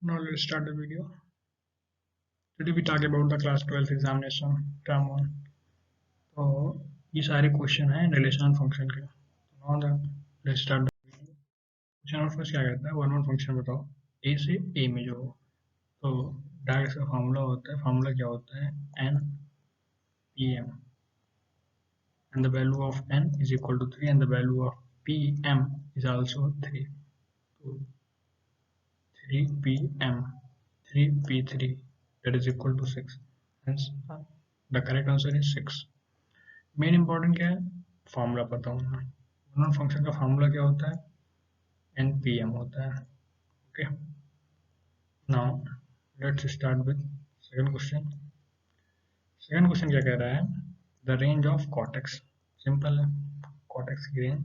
Now let's start the video. Today we talk about the class 12th examination term 1. तो ये सारे question हैं relation function के. Now let's start the video. Question number first क्या कहता है, one function बताओ a से a में जो हो. तो डायरेक्ट इसका फार्मूला होता है, फार्मूला क्या होता है, n pm and the value of n is equal to 3 and the value of pm is also 3. So 3pm 3p3 that is equal to 6. Hence the correct answer is 6. Main important क्या है, formula पता होना. One function का formula क्या होता है, N P M होता है. Okay, now let's start with second question. Second question क्या कह रहा है, the range of cortex. Simple है, कॉटेक्स की रेंज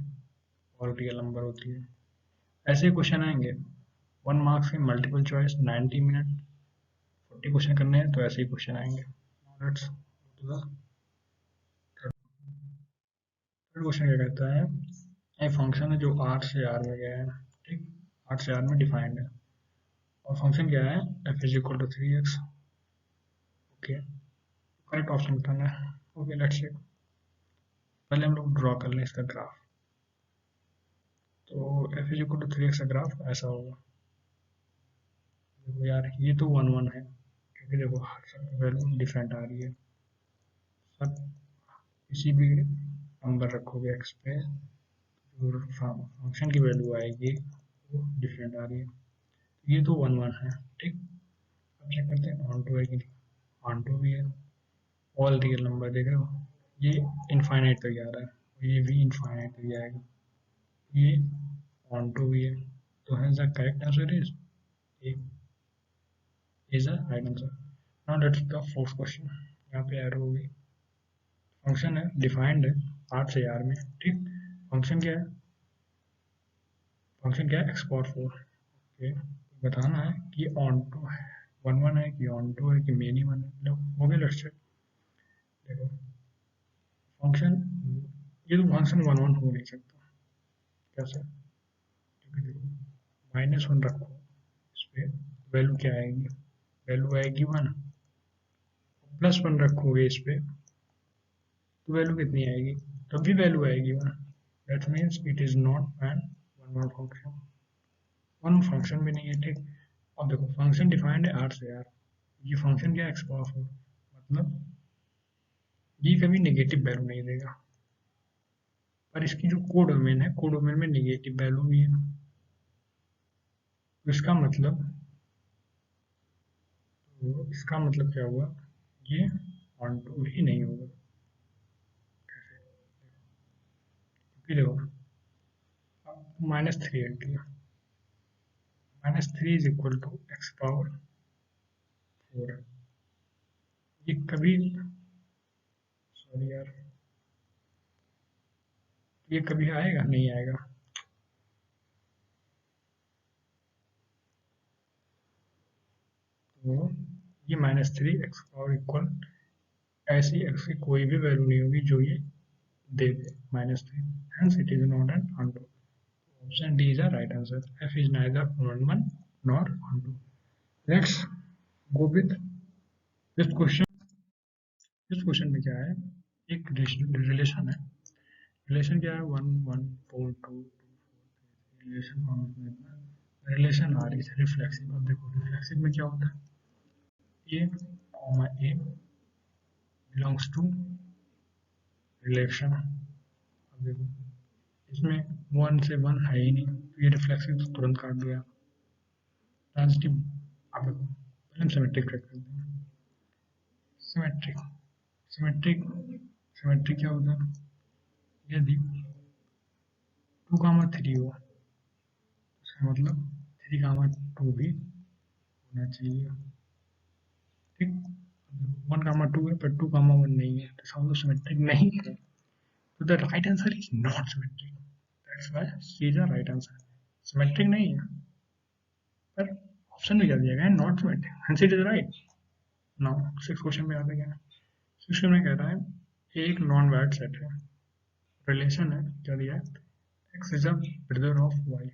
और रियल नंबर होती है. ऐसे क्वेश्चन आएंगे 1 मार्क्स के, मल्टीपल चॉइस, 90 मिनट 40 क्वेश्चन करने हैं, तो ऐसे ही क्वेश्चन आएंगे. Let's go to the third question. क्या कहता है, एक फंक्शन है जो आर से आर में गया है. ठीक, आर से आर में डिफाइंड है और फंक्शन क्या है, F is equal to 3x. Okay, correct option बताना है. Okay, let's check. पहले हम लोग ड्रॉ कर लें इसका ग्राफ. तो F is equal to 3x का ग्राफ ऐसा होगा. देखो यार, ये तो 1 1 है क्योंकि देखो सब वैल्यू डिफरेंट आ रही है. सब किसी भी नंबर रखोगे x पे, जो फंक्शन की वैल्यू आएगी वो डिफरेंट आ रही है. ये तो 1 1 है. ठीक, अब चेक करते हैं ऑन टू है कि नहीं. ऑन टू भी है. ऑल रियल नंबर देख रहे हो, ये इनफाइनाइट तक जा रहा है, ये भी इनफाइनाइट तक जाएगा. ये ऑन टू भी है. तो है the correct answer is a, is the right answer. Now let's the fourth question. यहाँ पे एरो होगी. फंक्शन है डिफाइंड है आर से आर में. ठीक, फंक्शन क्या है, फंक्शन क्या है, एक्स पावर 4. ओके, बताना है कि ऑन टू है, 1 1 है कि ऑन टू है कि मेनी 1 है. हो गया, लेट्स चेक. देखो फंक्शन, ये तो फंक्शन 1 1 हो नहीं सकता. कैसे, क्योंकि देखो -1 रखो इस पे, वैल्यू क्या आएगी, वैल्यू आएगी 1. +1 रखोगे इस पे तो वैल्यू कितनी आएगी, तब भी वैल्यू आएगी 1. That means it is not an one function. One function भी नहीं है. ठीक, अब देखो फंक्शन डिफाइंड है आर से आर. ये फंक्शन क्या है, एक्स पावर 4, मतलब ये कभी नेगेटिव वैल्यू नहीं देगा. पर इसकी जो कोडोमेन है, कोडोमेन में नेगेटिव वैल्यू भी है. तो इसका मतलब क्या हुआ, ये ऑन टू ही नहीं होगा. क्योंकि देखो -3 रख दिया, -3 is equal to x power 4. ये कभी, सॉरी यार, ये कभी आएगा नहीं आएगा. तो ये -3 एक्स पावर इक्वल, ऐसी एक्स की कोई भी वैल्यू नहीं होगी जो ये दे दे -3. Hence it is not an onto. Option D is the right answer. F is neither on one nor onto. Let's go with this question. इस क्वेश्चन में क्या है, एक रिलेशन है. रिलेशन क्या है, 1 1 4 2 रिलेशन फॉर्म में रिलेशन आ रही है रिफ्लेक्सिव. अब देखो रिफ्लेक्सिव में क्या होता है, A comma A belongs to relation. अब देखो इसमें 1 से 1 है ही नहीं, तो ये रिफ्लेक्सिव तो तुरंत काट दिया. ट्रांजिटिव, अब देखो पहले हम सिमेट्रिक रख देते हैं. सिमेट्रिक, सिमेट्रिक, सिमेट्रिक क्या होता है, यदि 2, 3 हो, इसका मतलब 3, 2 भी होना चाहिए. ठीक, 1, 2 है पर 2, 1 नहीं है, तो इसका मतलब सिमेट्रिक नहीं है. तो the right answer is not symmetric. That's why C is the right answer. Symmetric नहीं है, पर ऑप्शन में क्या दिया गया है, not symmetric. Hence it is right. Now six question में आता क्या है. सिक्स में कह रहा है एक नॉन वाइड सेट है, रिलेशन है, क्या दिया है, x is a brother of y.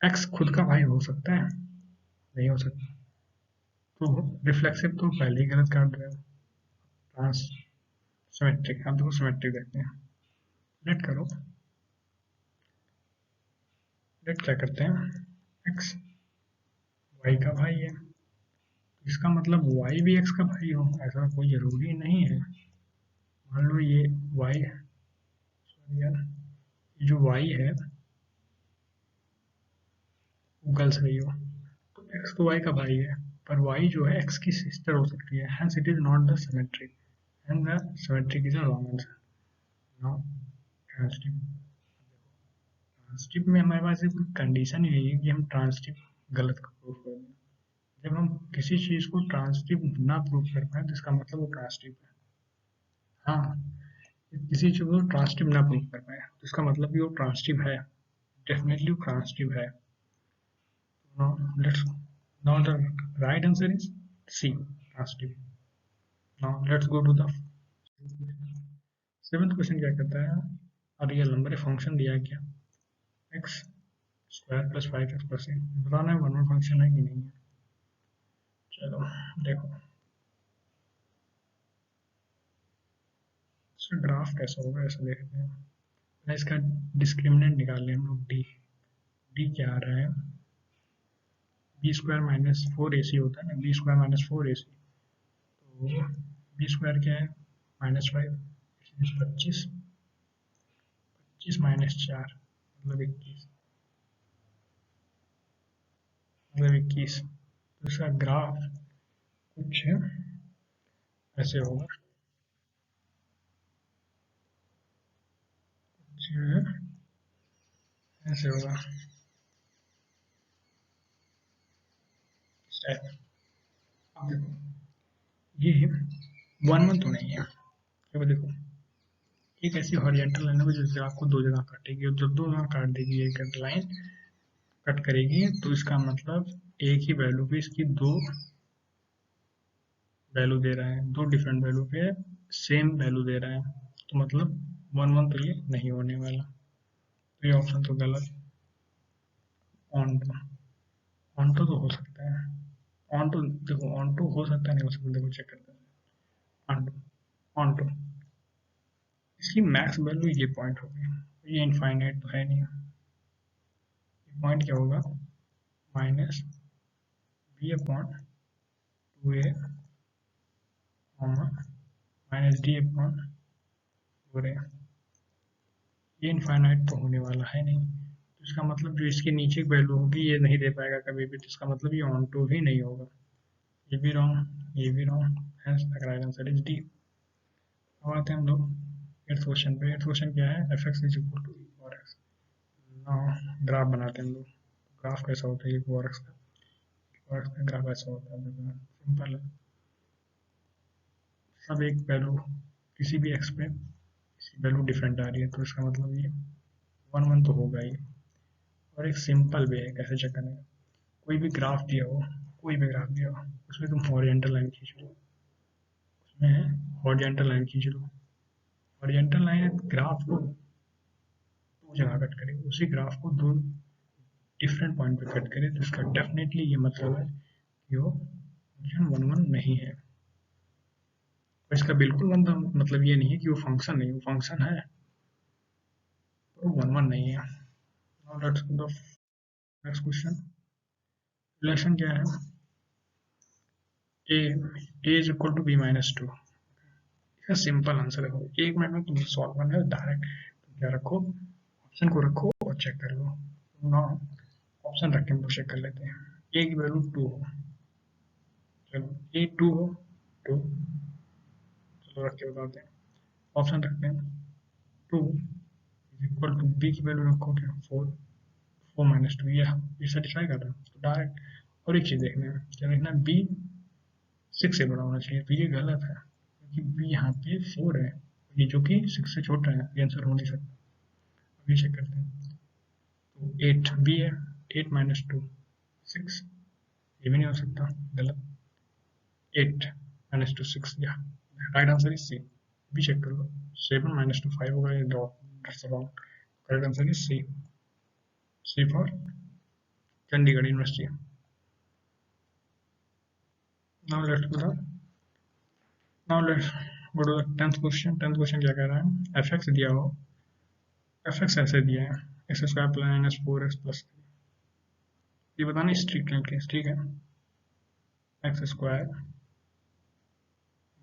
X खुद का भाई हो सकता है? नहीं हो सकता। तो रिफ्लेक्सिव तो पहले ही गलत काट रहे हो। ट्रांस सिमेट्रिक, अब देखो सिमेट्रिक देखते हैं। लेट करो, लेट क्या करते हैं, एक्स वाई का भाई है, इसका मतलब वाई भी एक्स का भाई हो, ऐसा कोई जरूरी नहीं है। मान लो ये वाई है, सॉरी यार, ये जो वाई है वो गर्ल्स रही हो, तो एक्स तो वाई का भाई है, पर वाई जो है एक्स की सिस्टर हो सकती है, hence it is not the symmetric, and the symmetric is a wrong answer. Now transitive, transitive में हमारे पास एक कंडीशन ही है कि हम ट्रांसटिव गलत प्रूफ कर दें। जब हम किसी चीज को ट्रांसटिव ना प्रूव कर पाए तो इसका मतलब वो ट्रांसटिव है। हाँ, किसी चीज को ट्रांसटिव ना प्रूव कर पाए तो इसका मतलब भी वो ट्रांसटिव है, डेफिनेटली वो ट्रांसटिव है। Now let's now the right answer is C, transitive. Now let's go to the seventh question क्या कहता है, और रियल नंबर फंक्शन दिया है क्या, x square plus 5x plus a, बताना है वन फंक्शन है कि नहीं है। चलो देखो इसका ग्राफ कैसा होगा, ऐसा देखते हैं। पहले इसका डिस्क्रिमिनेंट निकाल लें हम लोग, डी, डी क्या आ रहा है, बी स्क्वायर माइनस फोर ए सी होता है ना, बी स्क्वायर माइनस फोर ए सी, तो बी स्क्वायर क्या है, -5, 25, 25 माइनस 4 मतलब 21, मतलब 21। तो इसका ग्राफ कुछ ऐसे होगा, कुछ ऐसे होगा इस टाइप। अब देखो ये वन वन तो नहीं है, अब देखो एक ऐसी हॉरिजॉन्टल लाइन है जो ग्राफ को दो जगह काटेगी, और जब दो जगह काट देगी एक लाइन कट करेगी, तो इसका मतलब एक ही वैल्यू पे इसकी दो वैल्यू दे रहा है, दो डिफरेंट वैल्यू पे सेम वैल्यू दे रहा है, तो मतलब वन वन तो ये नहीं होने वाला, तो ये ऑप्शन तो गलत। ऑन टू, ऑन टू तो हो सकता है, ऑन टू देखो, ऑन टू हो सकता है, नहीं हो सकता, देखो चेक करते हैं। ऑन टू, ऑन टू, इसकी मैक्स वैल्यू ये पॉइंट होगी, ये इनफाइनाइट तो है नहीं, ये पॉइंट क्या होगा, माइनस बी अपॉन टू ए माइनस डी अपॉन फोर ए, ये इनफाइनाइट तो होने वाला है नहीं, तो इसका मतलब जो इसके नीचे की वैल्यू होगी ये नहीं दे पाएगा कभी भी, तो इसका मतलब ये ऑन टू भी नहीं होगा, ये भी रॉन्ग, ये भी wrong, hence the right answer is D. अब आते हैं हम लोग एट्थ क्वेश्चन पे। एट्थ क्वेश्चन क्या है, F x is equal to और एक्स। ग्राफ बनाते हैं हम लोग, ग्राफ कैसा होता है, ये और एक्स का, और एक्स का ग्राफ ऐसा होता है, सिंपल है, सब एक वैल्यू किसी भी एक्स पे किसी वैल्यू डिफरेंट आ रही है, तो इसका मतलब ये वन वन तो होगा ही। और एक सिंपल वे है कैसे चेक करने का, कोई भी ग्राफ दिया हो, कोई भी ग्राफ दिया हो, उसमें तुम हॉरिजॉन्टल लाइन खींच लो, उसमें हॉरिजॉन्टल लाइन खींच लो, हॉरिजॉन्टल लाइन ग्राफ को दो जगह कट करे, उसी ग्राफ को दो डिफरेंट पॉइंट पे कट करे, तो इसका डेफिनेटली ये मतलब है कि वो फंक्शन वन वन नहीं है। और इसका बिल्कुल मतलब ये नहीं है कि वो फंक्शन नहीं, वो फंक्शन है, तो वन वन नहीं है। Now let's go to the next question. Relation क्या है, A A is equal to B minus two, इसका सिंपल आंसर है, एक मिनट में तुम सॉल्व करना है डायरेक्ट, क्या रखो, ऑप्शन को रखो और चेक कर लो। ना ऑप्शन रख के हम लोग चेक कर लेते हैं, ए की वैल्यू टू हो, चलो ए टू हो, टू, चलो रख के बताते हैं, ऑप्शन रखते हैं, two is equal to B की वैल्यू रखो क्या, फोर, फोर माइनस टू, ये सेटिस्फाई कर रहा है तो डायरेक्ट। और एक चीज देखना है, क्या देखना है, बी सिक्स से बड़ा होना चाहिए, तो ये गलत है क्योंकि बी यहाँ पे फोर है, ये जो कि सिक्स से छोटा है, ये आंसर हो नहीं सकता। अभी चेक करते हैं, तो एट बी है, एट माइनस टू सिक्स, ये भी नहीं हो सकता, गलत, एट माइनस टू सिक्स, या राइट आंसर इज सी, भी चेक कर लो, सेवन माइनस टू फाइव होगा, ये dot, that's wrong, correct answer is C, C for Chandigarh University. Now let's go to the 10th question. 10th question क्या कह रहा है? fx दिया हो, fx ऐसे दिया है x square plus minus 4x plus 3, ये बताना स्ट्रिक्ट केस, ठीक है? x square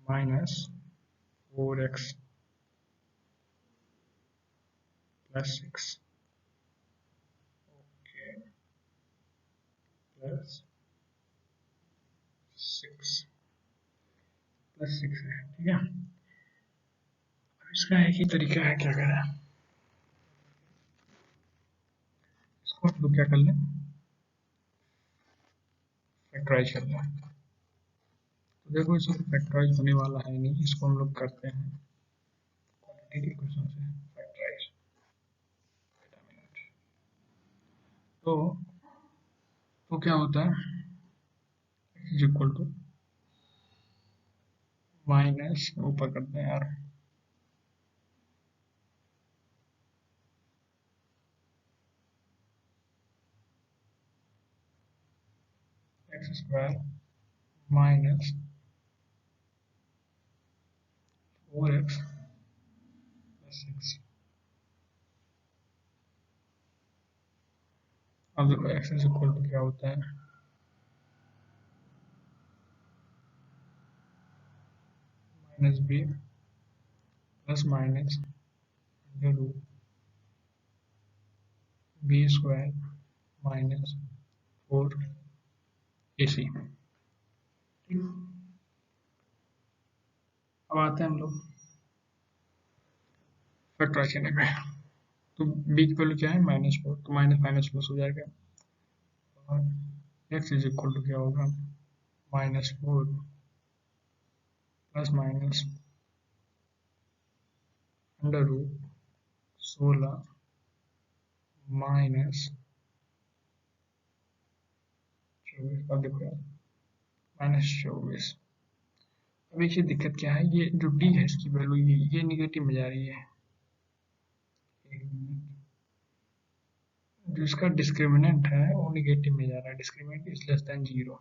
minus 4x plus 6 plus 6 है, ठीक है? इसका एक ही तरीका है, क्या करें, इसको हम लोग क्या कर लें, फैक्टराइज कर लें। तो देखो इसको फैक्टराइज होने वाला है नहीं, इसको हम लोग करते हैं क्वाड्रेटिक इक्वेशन से फैक्टराइज। तो क्या होता है, इज इक्वल टू माइनस, ऊपर करते हैं यार, x square minus 4x plus 6। अब देखो एक्स इज इक्वल टू क्या होता है, minus B plus minus under root B square minus 4ac। अब आते हैं हम लोग फैक्टराइज करने पे। तो बी की वैल्यू क्या है, -4, तो माइनस माइनस प्लस हो जाएगा, और एक्स इज इक्वल टू क्या होगा, -4 plus minus under root 16 minus 24। अब देखो यार -24। अब एक दिक्कत क्या है, ये जो डी है इसकी वैल्यू ये निगेटिव में जा रही है, जो इसका डिस्क्रिमिनेंट है वो निगेटिव में जा रहा है, discriminant is less than 0।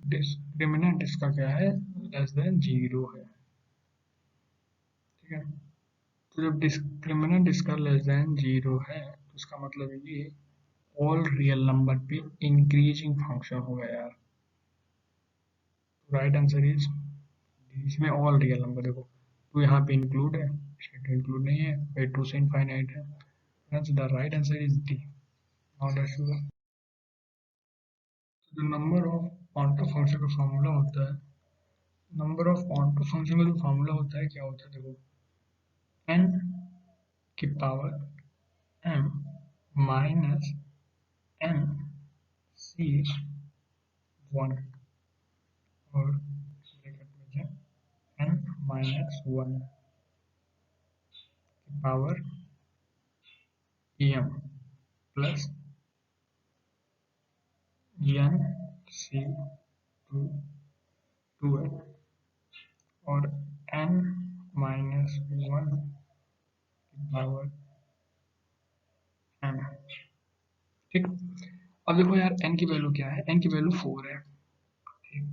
Discriminant इसका क्या है, लेस देन 0 है, ठीक है? तो जब डिस्क्रिमिनेंट इसका लेस देन 0 है तो इसका मतलब ये ऑल रियल नंबर पे इंक्रीजिंग फंक्शन होगा यार। राइट आंसर इज, इसमें ऑल रियल नंबर देखो, तो यहाँ पे इंक्लूड है, इसमें तो इंक्लूड नहीं है, भाई 2 से इनफाइनाइट है, hence the right answer is D. Now let's do the, जो नंबर ऑफ क्वांटम फंक्शन का फार्मूला होता है, नंबर ऑफ क्वांटम फंक्शन का जो फार्मूला होता है क्या होता है, देखो n की power m minus n c 1 और ब्रैकेट में n माइनस 1 की power m plus n c 2 है और n माइनस 1 की पावर m, ठीक। अब देखो यार n की वैल्यू क्या है, n की वैल्यू 4 है, ठीक,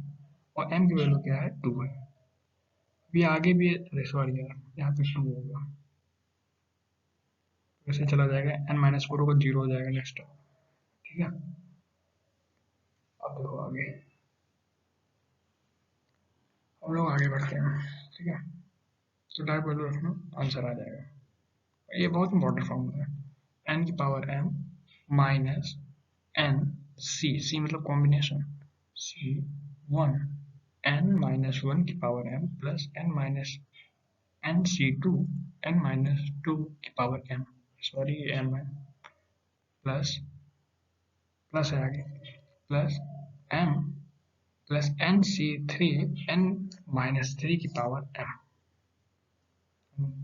और m की वैल्यू क्या है, 2 है। अभी आगे भी, सॉरी यार यहाँ पे 2 होगा, वैसे चला जाएगा, n माइनस 4 होगा, 0 हो जाएगा नेक्स्ट, ठीक है? अब देखो आगे हम लोग आगे बढ़ते हैं, ठीक है? तो टाइप वैल्यू रखना, आंसर आ जाएगा। ये बहुत इंपॉर्टेंट फॉर्मूला है, n की power m minus n c मतलब कॉम्बिनेशन c 1 n माइनस 1 की power m plus n minus n c 2 n minus 2 की पावर m, सॉरी ये m है, प्लस प्लस है आगे, plus m plus n c 3 n minus 3 की power m,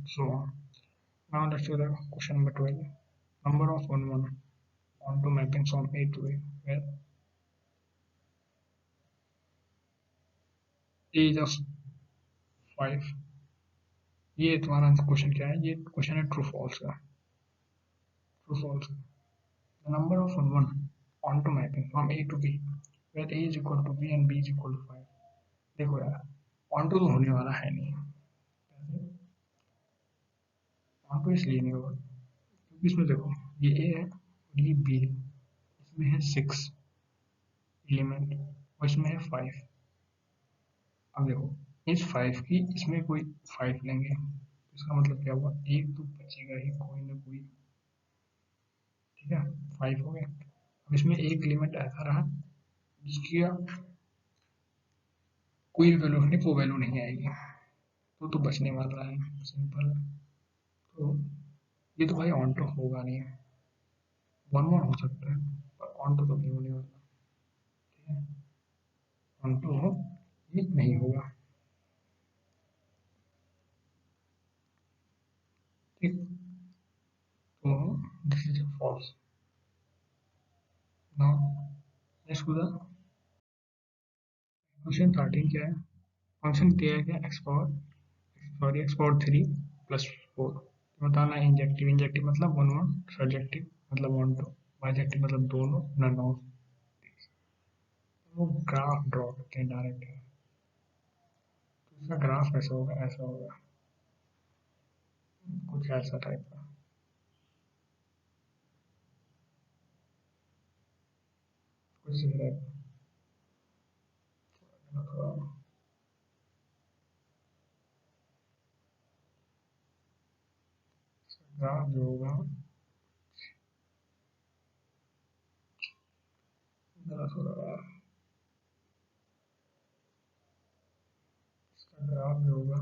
so on. Now let's do the question number 12. Number of unknown onto mapping from A to A, where A is of 5, ये तुम्हारा question क्या है, ये question है true false का। True false, the number of one onto mapping from A to B where A is equal to B and B is equal to 5। देखो यार, on to तो होने वाला है नहीं, ऑन टू इसलिए नहीं होगा क्योंकि इसमें देखो ये ए है और ये बी है, इसमें है 6 एलिमेंट और इसमें है 5। अब देखो इस 5 की इसमें कोई 5 लेंगे तो इसका मतलब क्या हुआ, एक तो बचेगा ही कोई ना कोई, ठीक है, 5 हो गया। अब इसमें एक एलिमेंट ऐसा रहा जिसकी कोई वैल्यू नहीं, वो वैल्यू नहीं आएगी, तो बचने वाला है, सिंपल। तो ये तो भाई ऑन टू होगा नहीं, वन वन हो सकता है पर ऑन टू तो नहीं होने वाला, ठीक है, ऑन टू हो ये नहीं होगा, ठीक। तो this is false. Now next to the question 13 क्या है, फंक्शन दिया है क्या x power, sorry x power 3 प्लस 4, बताना है इंजेक्टिव, इंजेक्टिव मतलब वन वन, सब्जेक्टिव मतलब वन टू, बाइजेक्टिव मतलब दोनों, नन ऑफ। वो ग्राफ ड्रॉ करते हैं डायरेक्ट, तो इसका ग्राफ कैसा होगा, ऐसा होगा, कुछ ऐसा टाइप का, कुछ इस टाइप का ग्राफ जो होगा, जरा थोड़ा इसका ग्राफ जो होगा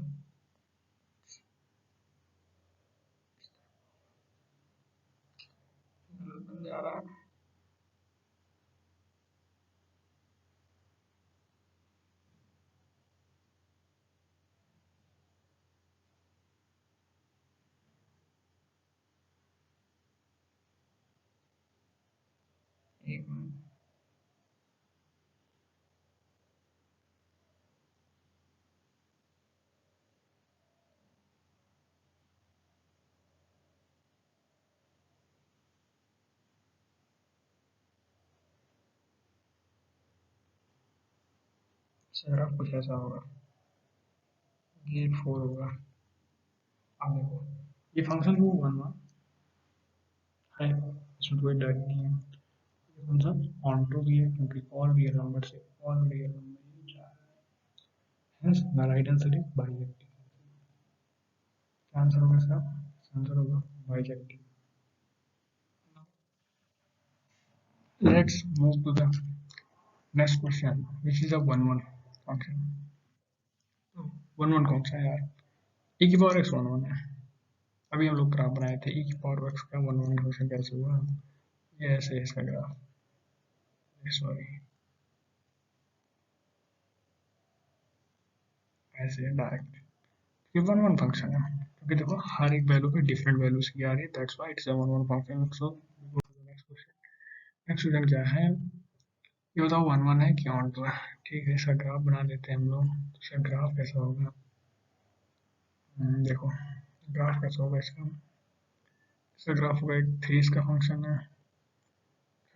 जा रहा है, एक मिनट, इसका ग्राफ कुछ ऐसा होगा, ये 4 होगा। अब देखो ये फंक्शन वो वन वन है, इसमें कोई डर नहीं है, ये फंक्शन ऑन टू भी है क्योंकि ऑल रियल नंबर से ऑल रियल नंबर ही जा रहा है, hence the right answer is bijective. क्या आंसर होगा इसका, आंसर होगा bijective. Let's move to the next question, which is a one one function। तो वन वन कौन सा है यार, e की पावर x वन वन है, अभी हम लोग ग्राफ बनाए थे, e की पावर x का वन वन क्वेश्चन कैसे हुआ, ये ऐसे है इसका ग्राफ, सॉरी ऐसे है डायरेक्ट, ये वन वन फंक्शन है क्योंकि देखो हर एक वैल्यू पे डिफरेंट वैल्यूज की आ रही है, that's why it's a one one function. So next question, next question क्या है, ये बताओ वन वन है कि ऑन टू है, ठीक है, इसका ग्राफ बना लेते हैं हम लोग, तो इसका ग्राफ कैसा होगा, देखो ग्राफ कैसा होगा इसका, इसका ग्राफ होगा एक थ्री इसका फंक्शन है,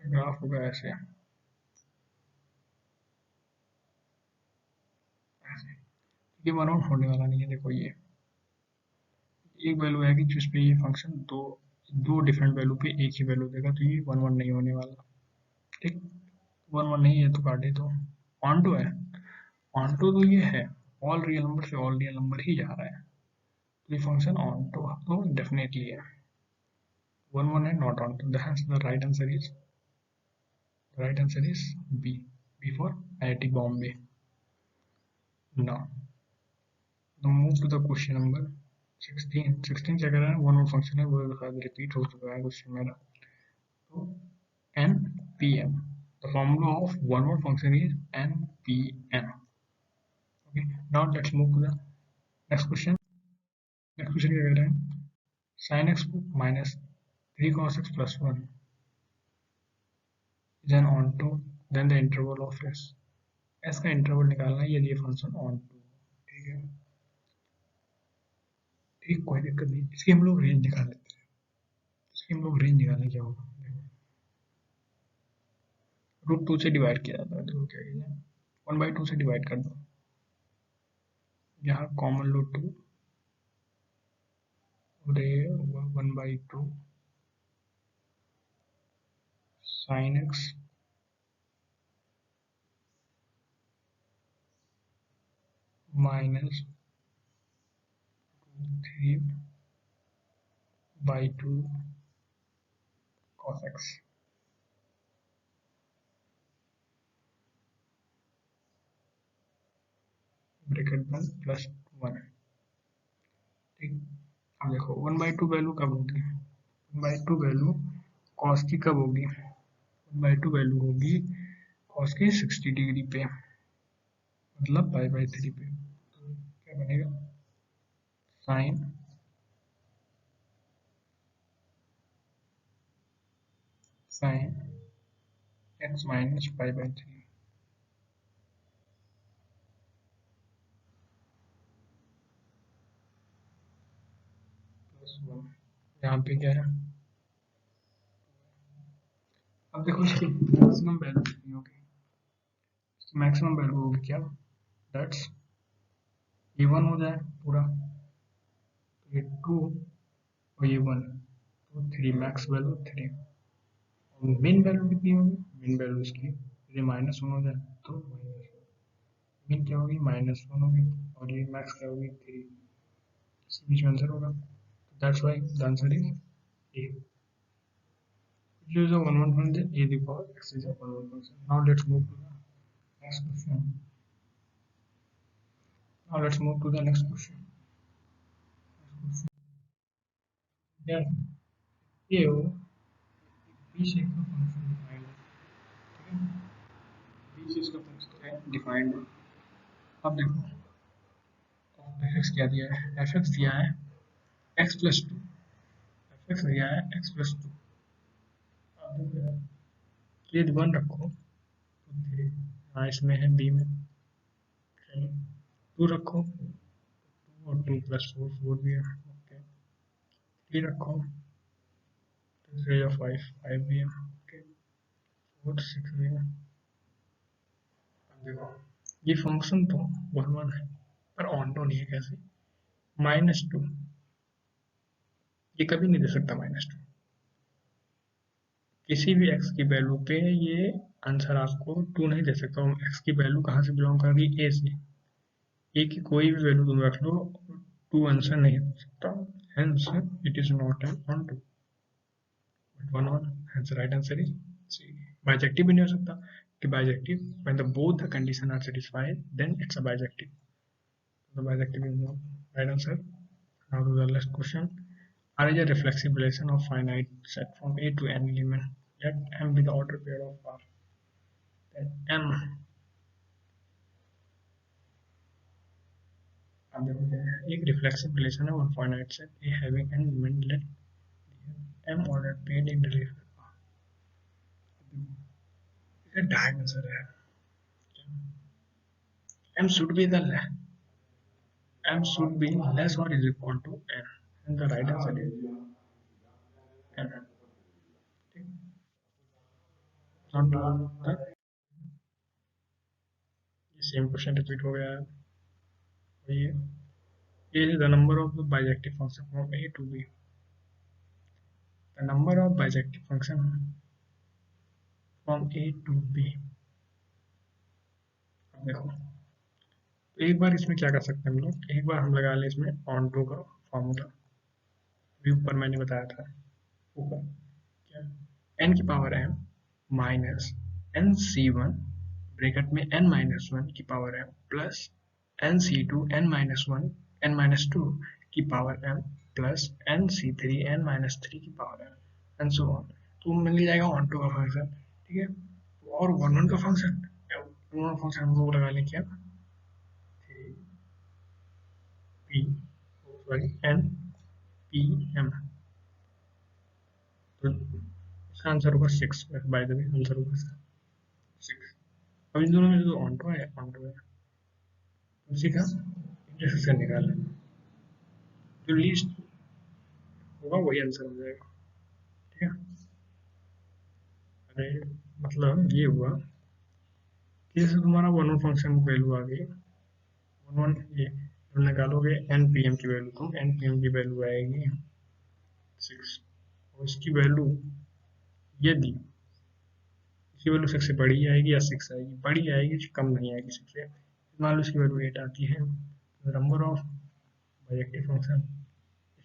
ग्राफ होगा ऐसे ऐसे, ये वन वन होने वाला नहीं है, देखो ये एक वैल्यू आएगी जिसपे ये फंक्शन दो दो डिफरेंट वैल्यू पे एक ही वैल्यू देगा, तो ये वन वन नहीं होने वाला, ठीक, वन वन नहीं है तो काटे, तो ऑन टू है, ऑन टू तो ये है, ऑल रियल नंबर से ऑल रियल नंबर ही जा रहा है, तो ये फंक्शन ऑन टू तो डेफिनेटली है, वन वन है not onto, the right answer is B, B for IIT Bombay. Now move to the question number 16। 16 क्या कर रहा है, वन और फंक्शन है, वो शायद रिपीट हो चुका है क्वेश्चन मेरा, तो N P M, the formula of one और function is N P M. Okay, now let's move to the next question. Next question क्या कह रहे हैं, sin x minus 3 cos x plus 1 is an onto, then the interval of s, s का interval निकालना है यदि ये function on to, ठीक है, ठीक, कोई दिक्कत नहीं, इसकी हम लोग रेंज निकाल लेते हैं। इसकी हम लोग रेंज निकालें, क्या होगा, √2 से डिवाइड किया जाता है, देखो क्या किया, 1/2 से डिवाइड कर दो, यहाँ कॉमन लो 2 और ये होगा 1/2 sine x minus 3/2 cos x, bracket बंद प्लस 1। ठीक, अब देखो 1/2 वैल्यू कब होगी, 1/2 वैल्यू कॉस की कब होगी, 1/2 वैल्यू होगी कॉस की 60 डिग्री पे, मतलब पाई/3 पे, तो क्या बनेगा, साइन x माइनस पाई/3 प्लस 1, यहाँ पे क्या है, अब देखो इसकी मैक्सिमम वैल्यू कितनी होगी, मैक्सिमम वैल्यू होगी क्या, दैट्स ये 1 हो जाए पूरा, तो ये 2 और ये 1, तो 3, मैक्स वैल्यू 3, और मेन वैल्यू कितनी होगी, मेन वैल्यू इसकी ये -1 हो जाए तो मेन क्या होगी, -1 होगी, और ये मैक्स क्या होगी 3, इसी बीच में आंसर होगा, that's why the answer is a, which is a 1 function, a the power x is a 1 function. Now let's move to the next question. Now let's move to the next question. Yeah, ये हो b shape का function defined है, ठीक है, b shape का function है defined है। अब देखो fx क्या दिया है, fx दिया है x प्लस 2, fx दिया है x प्लस 2, अब देखो ये 1 रखो तो 3, हाँ इसमें है b में, 2 रखो और 2 प्लस 4 4 भी है, ओके, 3 रखो तो 3 या 5 5 भी है, ओके, 4 6 भी है। अब देखो ये फंक्शन तो 1 1 है पर ऑन तो नहीं है, कैसे, -2, ये कभी नहीं दे सकता -2, किसी भी x की वैल्यू पे ये आंसर आपको 2 नहीं दे सकता, x की वैल्यू कहाँ से बिलोंग कर रही है, a से, a की कोई भी वैल्यू तुम रख लो 2 आंसर नहीं हो सकता, hence it is not an onto, but 1 1, hence the right answer is C। Bijective भी नहीं हो सकता कि bijective when the both the condition are satisfied then it's a bijective, the bijective is not right answer। Now to the last question, R is a reflexive relation of finite set from A to n element, let M be the order pair of R, then M, अब देखो क्या है, एक reflexive relation है और finite set A having n element, let M order pair in the relation, इसे dimension है, M should be the M should be less or is equal to N, and the right answer is N। Not the same question repeat हो गया है, ये is the number of the bijective function from A to B, the number of bijective function from A to B। अब देखो एक बार इसमें क्या कर सकते हैं हम लोग, एक बार हम लगा लें इसमें ऑन टू का फॉर्मूला, भी ऊपर मैंने बताया था, ऊपर क्या, n की power m minus N C one, bracket में n-1 की power m plus nc2 n-1 n-2 की power m plus nc3 n-3 की power m and so on, तो मिल जाएगा ऑन टू का फंक्शन, ठीक है, और वन वन का फंक्शन, वन वन फंक्शन हम लोग लगा लें क्या, P sorry N P M, तो इसका आंसर होगा 6, बाय द वे आंसर होगा 6। अब इन दोनों में जो ऑन है, उसी का इंटरसेक्शन निकालना है, जो लीस्ट होगा वही आंसर हो जाएगा। ठीक है। अरे मतलब ये हुआ कि जैसे तुम्हारा वन वन फंक्शन की वैल्यू आ गई, वन वन ये तुम निकालोगे एन पी एम की वैल्यू, तो एन पी एम की वैल्यू आएगी 6, और इसकी वैल्यू यदि इसकी वैल्यू 6 से बड़ी आएगी या 6 आएगी, बड़ी आएगी, कम नहीं आएगी 6 से। मान लो इसकी वैल्यू 8 आती है, number of bijective function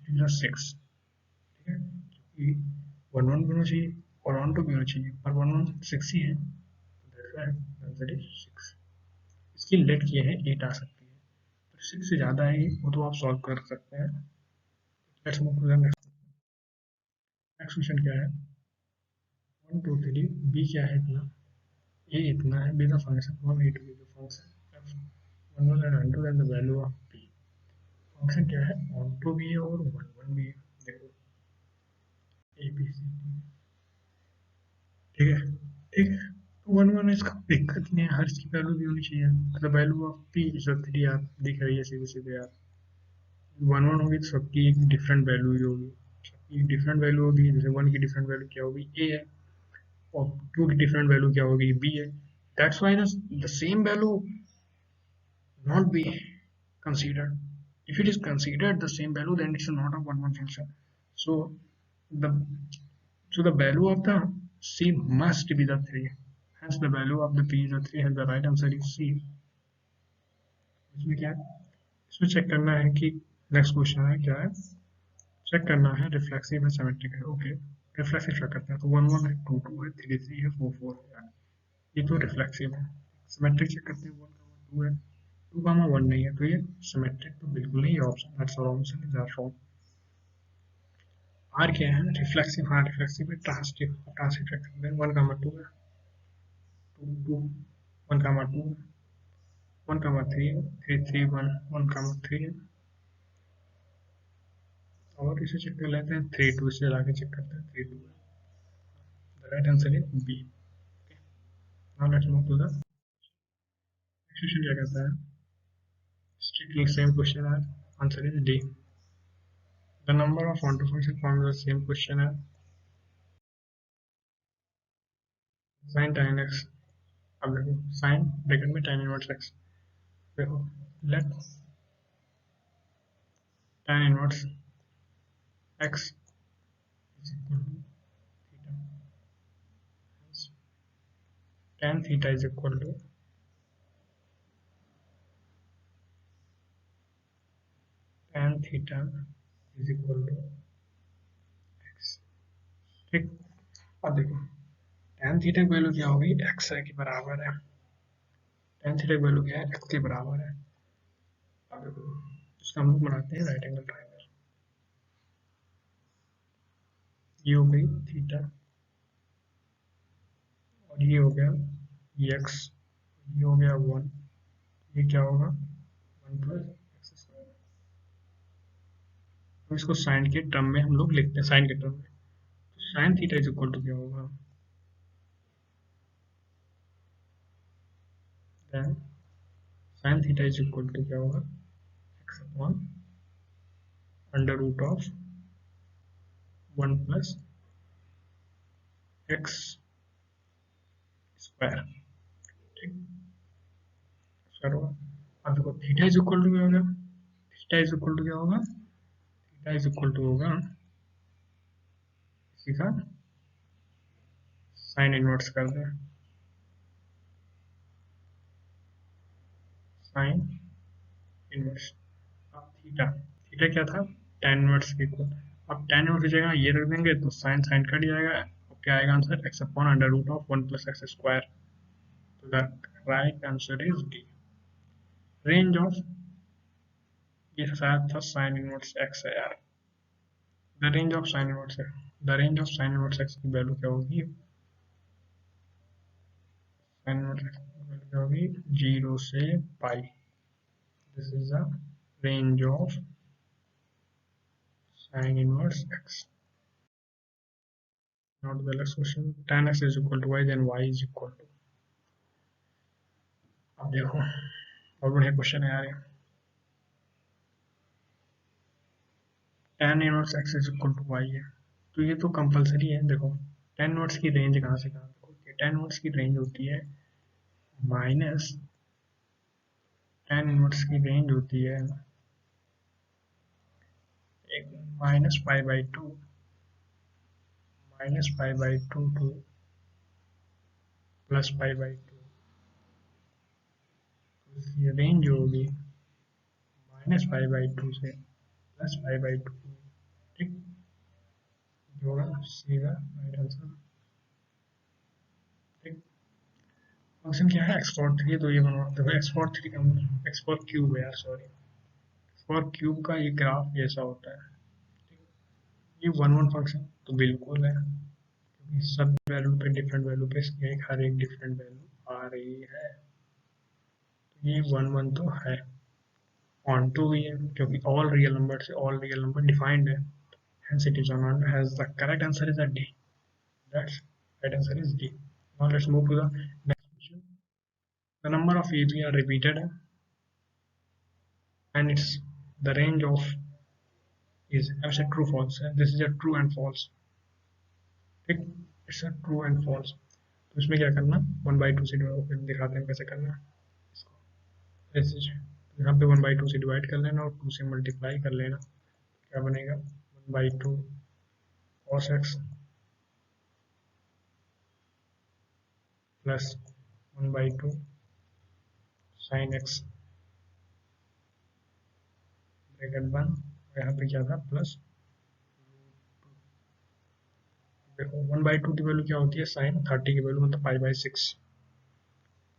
is 6। ठीक है, क्योंकि वन वन भी होना चाहिए और वन टू भी होना चाहिए, पर वन वन 6 ही है, आंसर इज 6। इसकी लेट ये है 8 आ सकती है, तो 6 से ज़्यादा आएगी वो तो आप सॉल्व कर सकते हैं। Let's move to the next. Next question क्या है, 1 2 3 बी क्या है इतना, ए इतना है, B the function from A to B the function F 1 1 and 2 and the value of p। Function क्या है, ऑन टू भी है और 1 1 भी है। देखो ए बी सी, ठीक है, ठीक है, तो 1 1 इसका दिक्कत नहीं है, हर इसकी वैल्यू भी होनी चाहिए। The value of P is 3 आप दिख रही है सीधे सीधे यार, 1 1 होगी तो सबकी एक डिफरेंट वैल्यू ही होगी, सबकी डिफरेंट वैल्यू होगी। जैसे 1 की डिफरेंट वैल्यू क्या होगी, ए है, और 2 की डिफरेंट वैल्यू क्या होगी, बी है। That's why the same value not be considered. If it is considered the same value, then it's not a one-one function. So the the value of the C must be the 3. Hence the value of the P is a 3, and the right answer is C. इसमें क्या है, इसमें check करना है कि next question है क्या है, चेक करना है रिफ्लेक्सिव है सिमेट्रिक है। ओके, रिफ्लेक्सिव चेक करते हैं, तो 1 1 है, 2 2 है, 3 3 है, 4 4 है, ये तो रिफ्लेक्सिव है। सिमेट्रिक चेक करते हैं, 1 2 है, 2 1 नहीं है, तो ये सिमेट्रिक तो बिल्कुल नहीं, ये option that's our option is R wrong. R क्या है, रिफ्लेक्सिव, हाँ रिफ्लेक्सिव है, ट्रांसिटिव, ट्रांसिटिव चेक करते हैं, 1 2 है, 2 2 1 2 है, 1 3 है, 3 3 1 1 3 है, और इसे चेक कर लेते हैं 3 2 से आगे चेक करते हैं, 3 2 है, the right answer is B. Now let's move to the next question, क्या कहता है, स्ट्रिक्टली सेम क्वेश्चन है, answer is D. The number of onto function from the same question है sin tan x। अब देखो sin ब्रैकेट में tan inverse x, देखो let tan inverse x is equal to theta, tan theta is equal to tan theta is equal to x। ठीक, अब देखो tan theta की value क्या होगी, x के बराबर है, tan थीटा की वैल्यू क्या है, x के बराबर है। अब देखो इसका हम लोग बनाते हैं राइट एंगल ट्रायंगल, ये हो गई थीटा और ये हो गया x, ये हो गया 1, ये क्या होगा 1 प्लस एक्स स्क्वायर। तो इसको साइन के टर्म में हम लोग लिखते हैं, साइन के टर्म में, तो sine theta is equal to क्या होगा, then sine theta is equal to क्या होगा, x upon under root of 1 plus x square. ठीक, स्क्वायर होगा। अब देखो थीटा इज इक्वल टू क्या होगा, थीटा इज इक्वल टू क्या होगा, थीटा इज इक्वल टू होगा इसी का साइन इनवर्स कर दें, साइन इनवर्स। अब थीटा, थीटा क्या था, tan इनवर्स के इक्वल, अब tan इनवर्स की जगह ये रख देंगे तो साइन साइन कट जाएगा, और क्या आएगा answer, x upon under root of 1 plus x square. तो the right answer is D. Range of, ये शायद था साइन इनवर्स एक्स है यार, the range of sine inverse है, the range of sine inverse x की वैल्यू क्या होगी, साइन इनवर्स एक्स की वैल्यू क्या होगी, 0 से pi. This is the range of sine inverse x. Now to the next question, tan x is equal to y, then y is equal to, अब देखो और बढ़िया क्वेश्चन है यार ये, tan inverse x is equal to y है, तो ये तो कंपलसरी है। देखो tan इनवर्स की रेंज कहाँ से कहाँ तक होती है? tan इनवर्स की रेंज होती है माइनस, tan इनवर्स की रेंज होती है एक -π/2 -π/2 टू +π/2। ये रेंज जो होगी -π/2 से +π/2, ठीक, जो होगा सीधा राइट आंसर। ठीक, फंक्शन क्या है x43, तो ये बनवा देखो x43 का x4³ है यार, सॉरी x4³ का ये ग्राफ ऐसा होता है। ये 1 1 फंक्शन तो बिल्कुल है, क्योंकि सब वैल्यू पे डिफरेंट वैल्यू पे इसकी हर एक डिफरेंट वैल्यू आ रही है, तो ये 1 1 तो है। ऑन टू भी है, क्योंकि ऑल रियल नंबर से ऑल रियल नंबर डिफाइंड है, hence it is on and has the correct answer is a D. That's right answer is D. Now let's move to the next question. The number of AB are repeated and it's the range of is I said true false. This is a true and false. ठीक, it's a true and false. तो इसमें क्या करना, 1/2 से divide दिखाते हैं कैसे करना है इसको। ऐसे यहाँ पे 1/2 से डिवाइड कर लेना और 2 से मल्टीप्लाई कर लेना, क्या बनेगा 1/2 cos x plus 1/2 sin x bracket बंद, यहाँ पे क्या था प्लस। देखो 1/2 की वैल्यू क्या होती है, साइन 30 की वैल्यू मतलब π/6,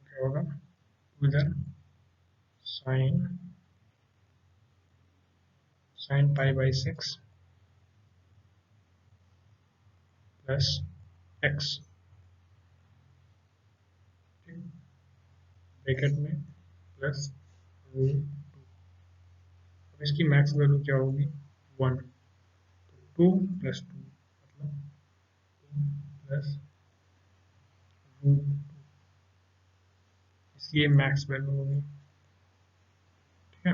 क्या होगा इधर sine sine π/6 plus x, bracket में प्लस रूट। अब इसकी मैक्स वैल्यू क्या होगी 1, 2 + 2 मतलब 2 प्लस रूट, इसकी मैक्स वैल्यू होगी, ठीक है।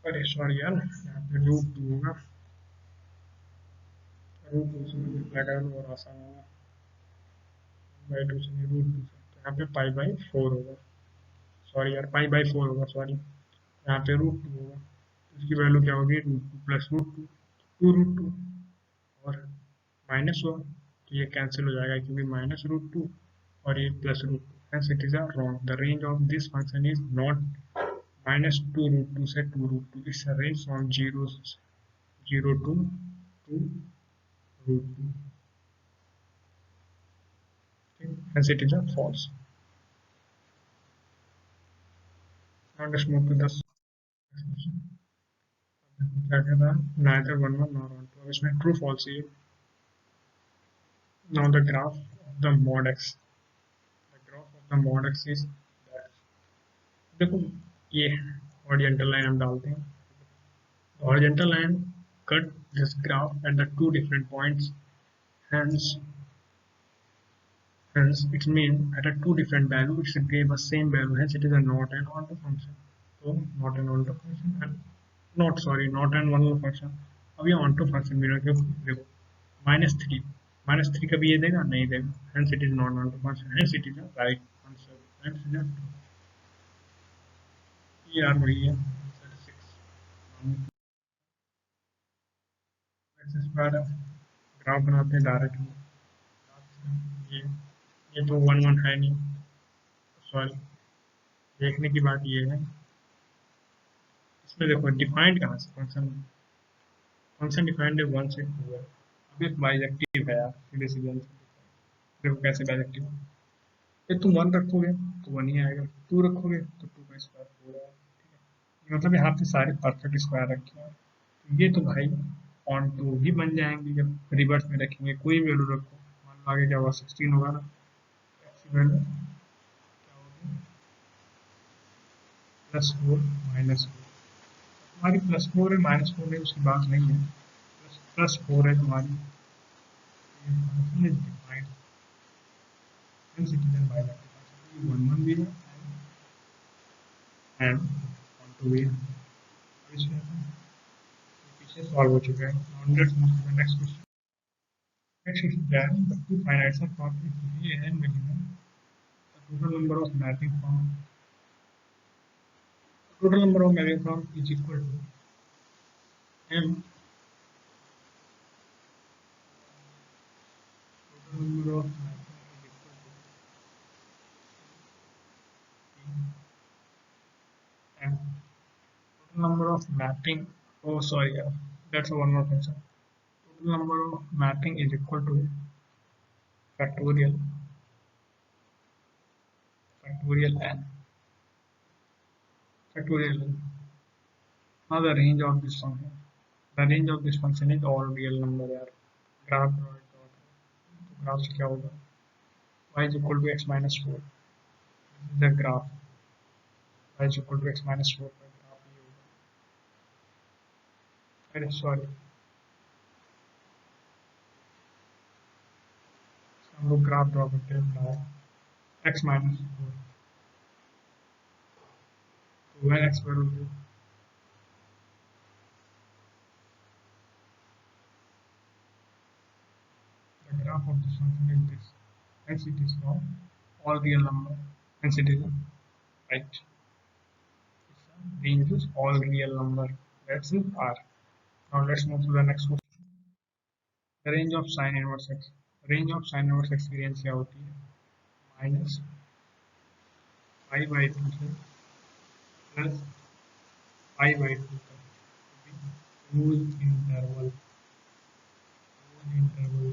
अरे सॉरी यार, यहाँ पे √2 होगा, √2 से मल्टीप्लाई करना और आसान होगा, 1/2 से नहीं √2 से, तो यहाँ पे π/4 होगा, सॉरी यार π/4 होगा, सॉरी यहाँ पे √2 होगा, तो इसकी वैल्यू क्या होगी √2 प्लस √2, 2√2 और माइनस हुआ तो ये कैंसिल हो जाएगा, क्योंकि -√2 और ये +√2, hence it is a wrong. The range of this function is not -2√2 से 2√2, it's a range from 0 to √2, hence it is a false. Now let's move to the क्या कहता है neither 1 1 nor 1 2, अब इसमें ट्रू फॉल्स ही है। Now the graph of the mod x, the graph of the mod x is that, देखो ये horizontal line हम डालते हैं, horizontal line cut this graph at the two different points, hence it means at a two different value it should give a same value, hence it is a not an onto function, so not an onto function and not sorry not an onto function। अब ये onto function भी रखे, देखो -3 कभी ये देगा नहीं देगा, hence it is not onto function, hence it is a right answer, hence it is a ये यार वही है आंसर 6। एक्स स्क्वायर ग्राफ बनाते हैं डायरेक्टली, ये ये तो 1 1 है नहीं, सॉरी देखने की बात ये है, इसमें देखो डिफाइंड कहाँ से फंक्शन, फंक्शन डिफाइंड है 1 से 2 है, अब ये बाइजेक्टिव है यार सीधे सीधे, देखो कैसे बाइजेक्टिव है, ये तुम 1 रखोगे तो 1 ही आएगा, 2 रखोगे तो 2 का स्क्वायर 4 आएगा, ठीक है, मतलब यहाँ पे सारे परफेक्ट स्क्वायर रखे हैं, तो ये तो भाई ऑन टू भी बन जाएंगे जब रिवर्स में रखेंगे, कोई वैल्यू रखो, मान लो आगे क्या होगा 16 होगा ना, वैल्यू क्या होगी +4 -4, तुम्हारी +4 है -4 है उसकी बात नहीं है, +4 है तुम्हारी, function is defined hence it is a bilateral function, 1 1 भी है एंड 1 2 भी है। अब पीछे सॉल्व हो चुका है. Now let's move to the next question. Next is that the two finites are called A and minimum. The total number of mapping form is equal to m. Total number of mapping is equal to m. Total number of mapping. Oh, sorry. That's one more function. Total number of mapping is equal to factorial n. Factorial n. Now the range of this function. The range of this function is all real number यार. Graph draw it out. तो graph से क्या होगा? Y is equal to x minus 4. This is the graph. Y is equal to x minus 4 का graph ये होगा. अरे sorry. हम लोग graph draw करते हैं now. X minus 4. तो when x value will the graph of this function is this. Hence it is from all real number. Hence it is right. Range is all real number. That's it R. Now let's move to the next question. The range of sin inverse x. Range of sin inverse x की range क्या होती है? Minus pi by 2 से plus pi by 2 तक close interval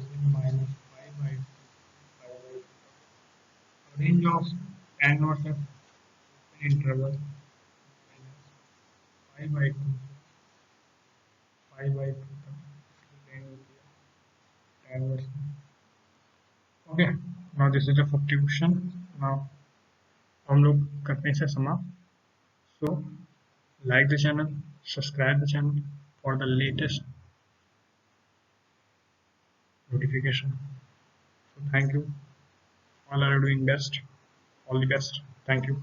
से minus pi by 2 pi by 2 range of tan inverse x interval minus pi by 2 से pi by 2 तक इसकी रेंज होती है tan inverse. Okay, now this is a 50 question. Now हम लोग करते हैं इसे समाप्त. So like the channel, subscribe the channel for the latest notification. So thank you. All are doing best. All the best. Thank you.